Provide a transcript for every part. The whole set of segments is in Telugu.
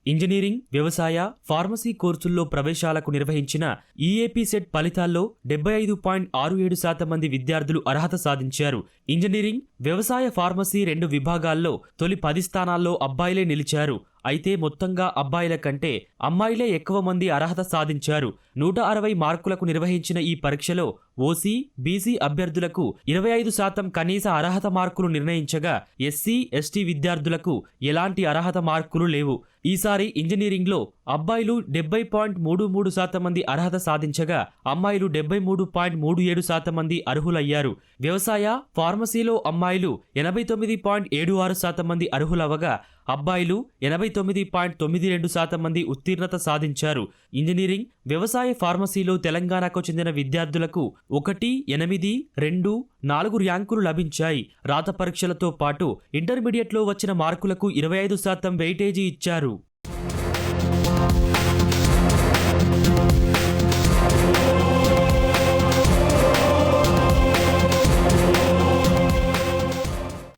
ఇంజనీరింగ్, వ్యవసాయ, ఫార్మసీ కోర్సుల్లో ప్రవేశాలకు నిర్వహించిన ఈఏపీ సెట్ ఫలితాల్లో 75.67% మంది విద్యార్థులు అర్హత సాధించారు. ఇంజనీరింగ్, వ్యవసాయ, ఫార్మసీ 2 విభాగాల్లో తొలి 10 స్థానాల్లో అబ్బాయిలే నిలిచారు. అయితే మొత్తంగా అబ్బాయిల కంటే అమ్మాయిలే ఎక్కువ మంది అర్హత సాధించారు. 160 మార్కులకు నిర్వహించిన ఈ పరీక్షలో ఓసీ, బీసీ అభ్యర్థులకు 25% కనీస అర్హత మార్కులు నిర్ణయించగా ఎస్సీ, ఎస్టీ విద్యార్థులకు ఎలాంటి అర్హత మార్కులు లేవు. ఈసారి ఇంజనీరింగ్లో అబ్బాయిలు 70.33% మంది అర్హత సాధించగా అమ్మాయిలు 73.37% మంది అర్హులయ్యారు. వ్యవసాయ, ఫార్మసీలో అమ్మాయిలు 89.76% మంది అర్హులవగా అబ్బాయిలు 89.92% మంది ఉత్తీర్ణత సాధించారు. ఇంజనీరింగ్, వ్యవసాయ, ఫార్మసీలో తెలంగాణకు చెందిన విద్యార్థులకు 1, 8, 2, 4 ర్యాంకులు లభించాయి. రాత పరీక్షలతో పాటు ఇంటర్మీడియట్లో వచ్చిన మార్కులకు 25% వెయిటేజీ ఇచ్చారు.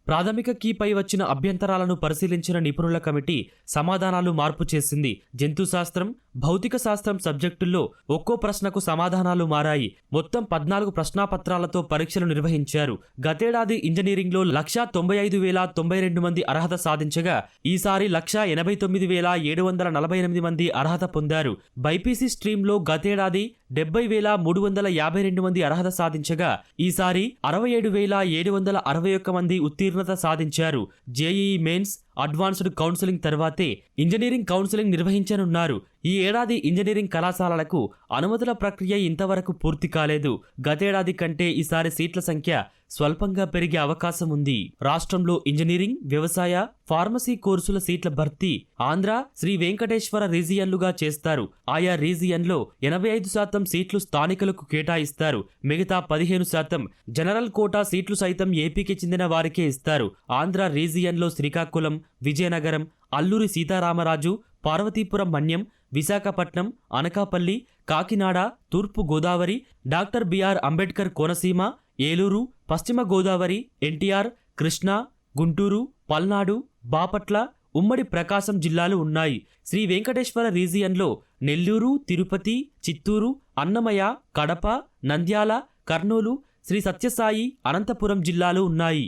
ప్రాథమిక కీపై వచ్చిన అభ్యంతరాలను పరిశీలించిన నిపుణుల కమిటీ సమాధానాలు మార్పు చేసింది. జంతుశాస్త్రం, భౌతిక శాస్త్రం సబ్జెక్టుల్లో ఒక్కో ప్రశ్నకు సమాధానాలు మారాయి. మొత్తం 14 ప్రశ్నాపత్రాలతో పరీక్షలు నిర్వహించారు. గతేడాది ఇంజనీరింగ్లో 195,092 మంది అర్హత సాధించగా ఈసారి 189,748 మంది అర్హత పొందారు. బైపీసీ స్ట్రీమ్లో గతేడాది 70,352 మంది అర్హత సాధించగా ఈసారి 67,761 మంది ఉత్తీర్ణత సాధించారు. జేఈఈ మెయిన్స్, అడ్వాన్స్డ్ కౌన్సిలింగ్ తర్వాతే ఇంజనీరింగ్ కౌన్సిలింగ్ నిర్వహించనున్నారు. ఈ ఏడాది ఇంజనీరింగ్ కళాశాలలకు అనుమతుల ప్రక్రియ ఇంతవరకు పూర్తి కాలేదు. గతేడాది కంటే ఈసారి సీట్ల సంఖ్య స్వల్పంగా పెరిగే అవకాశం ఉంది. రాష్ట్రంలో ఇంజనీరింగ్, వ్యవసాయ, ఫార్మసీ కోర్సుల సీట్ల భర్తీ ఆంధ్ర, శ్రీ వెంకటేశ్వర రీజియన్లుగా చేస్తారు. ఆయా రీజియన్లో 85% సీట్లు స్థానికులకు కేటాయిస్తారు. మిగతా 15% జనరల్ కోటా సీట్లు సైతం ఏపీకి చెందిన వారికే ఇస్తారు. ఆంధ్ర రీజియన్లో శ్రీకాకుళం, విజయనగరం, అల్లూరి సీతారామరాజు, పార్వతీపురం మన్యం, విశాఖపట్నం, అనకాపల్లి, కాకినాడ, తూర్పు గోదావరి, డాక్టర్ బిఆర్ అంబేద్కర్ కోనసీమ, ఏలూరు, పశ్చిమ గోదావరి, ఎన్టీఆర్, కృష్ణా, గుంటూరు, పల్నాడు, బాపట్ల, ఉమ్మడి ప్రకాశం జిల్లాలు ఉన్నాయి. శ్రీ వెంకటేశ్వర రీజియన్లో నెల్లూరు, తిరుపతి, చిత్తూరు, అన్నమయ్య, కడప, నంద్యాల, కర్నూలు, శ్రీ సత్యసాయి, అనంతపురం జిల్లాలు ఉన్నాయి.